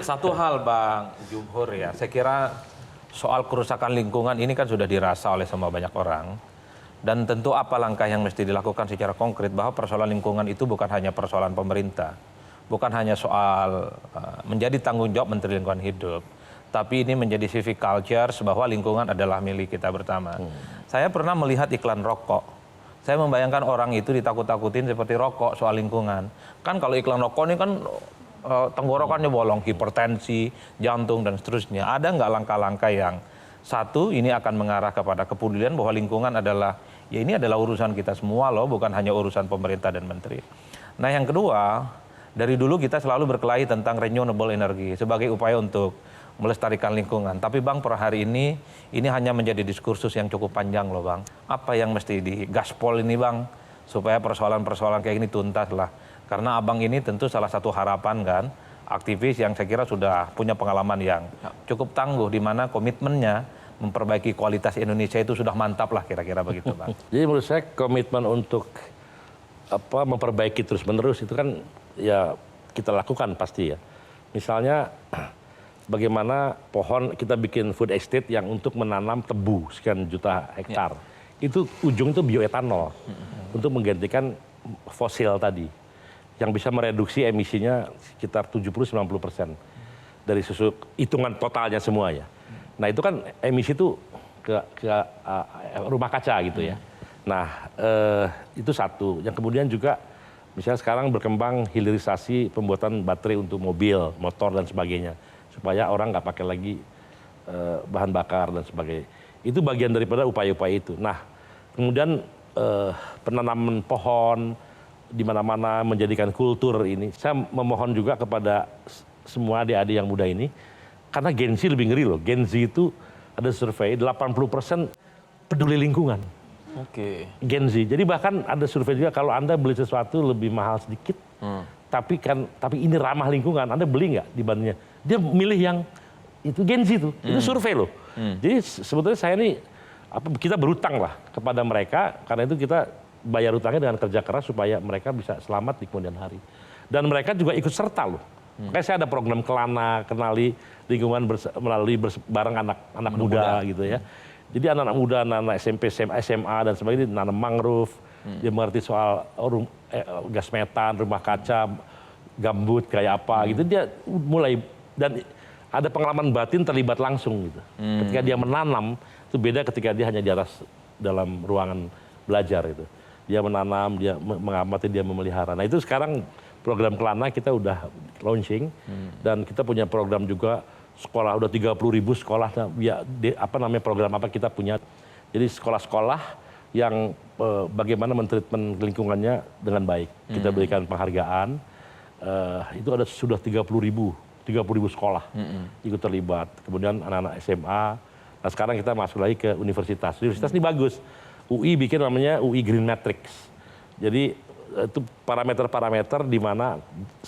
Satu hal Bang Jumhur ya, saya kira soal kerusakan lingkungan ini kan sudah dirasa oleh semua banyak orang. Dan tentu apa langkah yang mesti dilakukan secara konkret bahwa persoalan lingkungan itu bukan hanya persoalan pemerintah. Bukan hanya soal menjadi tanggung jawab Menteri Lingkungan Hidup. Tapi ini menjadi civic culture bahwa lingkungan adalah milik kita bersama. Saya pernah melihat iklan rokok. Saya membayangkan orang itu ditakut-takutin seperti rokok soal lingkungan. Kan kalau iklan rokok ini kan tenggorokannya bolong, hipertensi, jantung, dan seterusnya. Ada nggak langkah-langkah yang satu, ini akan mengarah kepada kepedulian bahwa lingkungan adalah, ya ini adalah urusan kita semua loh, bukan hanya urusan pemerintah dan menteri. Nah yang kedua, dari dulu kita selalu berkelahi tentang renewable energy sebagai upaya untuk melestarikan lingkungan. Tapi Bang, per hari ini hanya menjadi diskursus yang cukup panjang loh Bang. Apa yang mesti digaspol ini Bang, supaya persoalan-persoalan kayak ini tuntas lah. Karena Abang ini tentu salah satu harapan kan, aktivis yang saya kira sudah punya pengalaman yang cukup tangguh, di mana komitmennya memperbaiki kualitas Indonesia itu sudah mantap lah kira-kira begitu Bang. Jadi menurut saya komitmen untuk memperbaiki terus-menerus itu kan ya kita lakukan pasti ya. Misalnya bagaimana pohon kita bikin food estate yang untuk menanam tebu sekian juta hektar. Itu ujung itu bioetanol untuk menggantikan fosil tadi. Yang bisa mereduksi emisinya sekitar 70-90% dari hitungan totalnya semua ya. Nah itu kan emisi itu ke rumah kaca gitu ya. Nah itu satu. Yang kemudian juga misalnya sekarang berkembang hilirisasi pembuatan baterai untuk mobil, motor dan sebagainya. Supaya orang nggak pakai lagi bahan bakar dan sebagainya. Itu bagian daripada upaya-upaya itu. Nah kemudian penanaman pohon di mana-mana menjadikan kultur ini. Saya memohon juga kepada semua adik-adik yang muda ini, karena Gen Z lebih ngeri loh. Gen Z itu ada survei 80% peduli lingkungan. Oke. Gen Z. Jadi bahkan ada survei juga kalau Anda beli sesuatu lebih mahal sedikit, tapi ini ramah lingkungan, Anda beli nggak dibandingnya? Dia milih yang itu Gen Z itu survei loh. Jadi sebetulnya saya ini kita berutang lah kepada mereka, karena itu kita bayar utangnya dengan kerja keras supaya mereka bisa selamat di kemudian hari. Dan mereka juga ikut serta loh. Makanya saya ada program Kelana, kenali lingkungan melalui bareng anak muda gitu ya. Jadi anak-anak muda, anak-anak SMP, SMA dan sebagainya nanam mangrove, dia mengerti soal gas metan, rumah kaca, gambut kayak apa gitu. Dia mulai, dan ada pengalaman batin terlibat langsung gitu. Ketika dia menanam, itu beda ketika dia hanya di atas dalam ruangan belajar itu. Dia menanam, dia mengamati, dia memelihara. Nah itu sekarang program Kelana kita udah launching dan kita punya program juga sekolah, udah 30.000 sekolah. Program apa kita punya. Jadi sekolah-sekolah yang bagaimana mentreatment lingkungannya dengan baik. Kita berikan penghargaan. Itu ada sudah 30.000 sekolah ikut terlibat. Kemudian anak-anak SMA. Nah sekarang kita masuk lagi ke universitas. Universitas ini bagus. UI bikin namanya UI Green Matrix. Jadi itu parameter-parameter di mana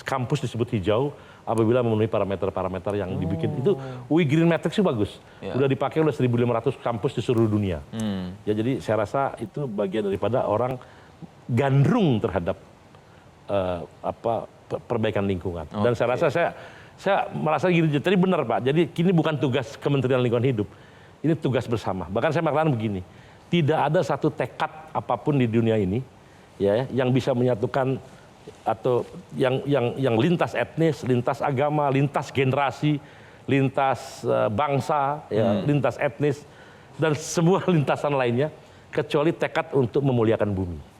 kampus disebut hijau apabila memenuhi parameter-parameter yang dibikin. Itu UI Green Matrix itu bagus. Udah dipakai oleh 1.500 kampus di seluruh dunia. Ya jadi saya rasa itu bagian daripada orang gandrung terhadap perbaikan lingkungan. Dan saya rasa saya merasa gitu. Tadi benar Pak. Jadi kini bukan tugas Kementerian Lingkungan Hidup. Ini tugas bersama. Bahkan saya mengatakan begini. Tidak ada satu tekad apapun di dunia ini ya yang bisa menyatukan atau yang lintas etnis, lintas agama, lintas generasi, lintas bangsa, ya, lintas etnis dan semua lintasan lainnya kecuali tekad untuk memuliakan bumi.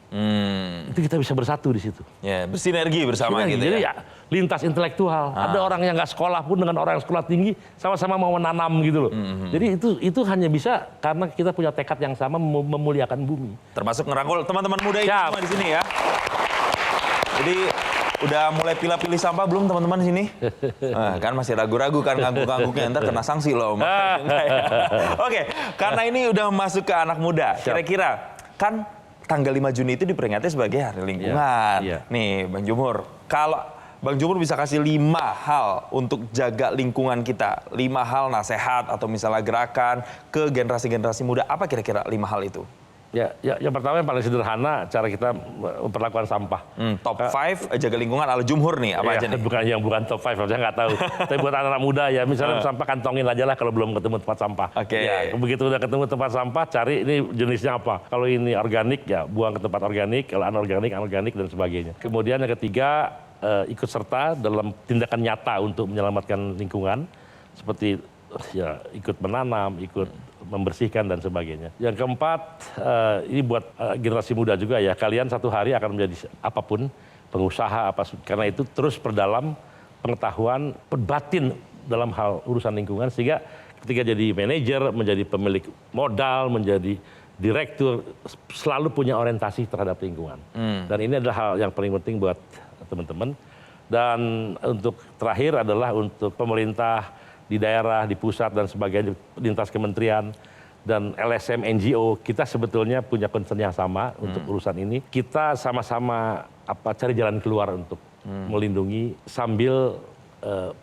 Itu kita bisa bersatu di situ. Ya, bersinergi bersama gitu Jadi ya. Lintas intelektual. Ada orang yang nggak sekolah pun dengan orang yang sekolah tinggi sama-sama mau menanam gitu loh. Jadi itu hanya bisa karena kita punya tekad yang sama memuliakan bumi. Termasuk ngerangkul teman-teman muda ini semua di sini ya. Jadi udah mulai pilih sampah belum teman-teman di sini? Nah, kan masih ragu-ragu kan ngangguk-ngangguknya, ntar kena sanksi loh. Oke, karena ini udah masuk ke anak muda. Kira-kira kan tanggal 5 Juni itu diperingati sebagai Hari Lingkungan. Nih Bang Jumhur, kalau Bang Jumhur bisa kasih 5 hal untuk jaga lingkungan kita, 5 hal nasihat atau misalnya gerakan ke generasi-generasi muda, apa kira-kira 5 hal itu? Ya, yang pertama yang paling sederhana cara kita memperlakukan sampah. Top 5 jaga lingkungan ala Jumhur nih, apa aja nih? Bukan top 5, saya nggak tahu. Tapi buat anak-anak muda ya, misalnya sampah kantongin aja lah kalau belum ketemu tempat sampah. Oke. Ya, begitu udah ketemu tempat sampah, cari ini jenisnya apa. Kalau ini organik ya buang ke tempat organik, kalau anorganik dan sebagainya. Kemudian yang ketiga ikut serta dalam tindakan nyata untuk menyelamatkan lingkungan, seperti ya ikut menanam, ikut membersihkan dan sebagainya. Yang keempat, ini buat generasi muda juga ya, kalian satu hari akan menjadi apapun, pengusaha apa, karena itu terus perdalam pengetahuan batin dalam hal urusan lingkungan, sehingga ketika jadi manajer, menjadi pemilik modal, menjadi direktur, selalu punya orientasi terhadap lingkungan. Dan ini adalah hal yang paling penting buat teman-teman. Dan untuk terakhir adalah untuk pemerintah di daerah, di pusat dan sebagainya, lintas kementerian dan LSM, NGO, kita sebetulnya punya concern yang sama untuk urusan ini. Kita sama-sama cari jalan keluar untuk melindungi sambil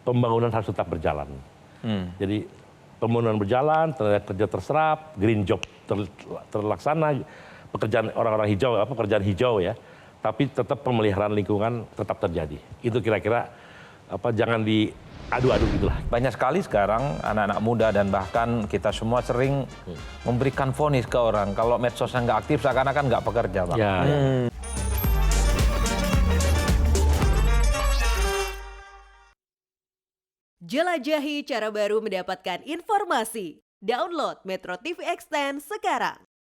pembangunan harus tetap berjalan. Jadi pembangunan berjalan, tenaga kerja terserap, green job terlaksana, pekerjaan orang-orang hijau, pekerjaan hijau ya. Tapi tetap pemeliharaan lingkungan tetap terjadi. Itu kira-kira jangan diadu-adu gitulah. Banyak sekali sekarang anak-anak muda dan bahkan kita semua sering memberikan vonis ke orang. Kalau medsosnya nggak aktif seakan-akan nggak pekerja, Bang. Ya. Jelajahi cara baru mendapatkan informasi. Download Metro TV Extend sekarang.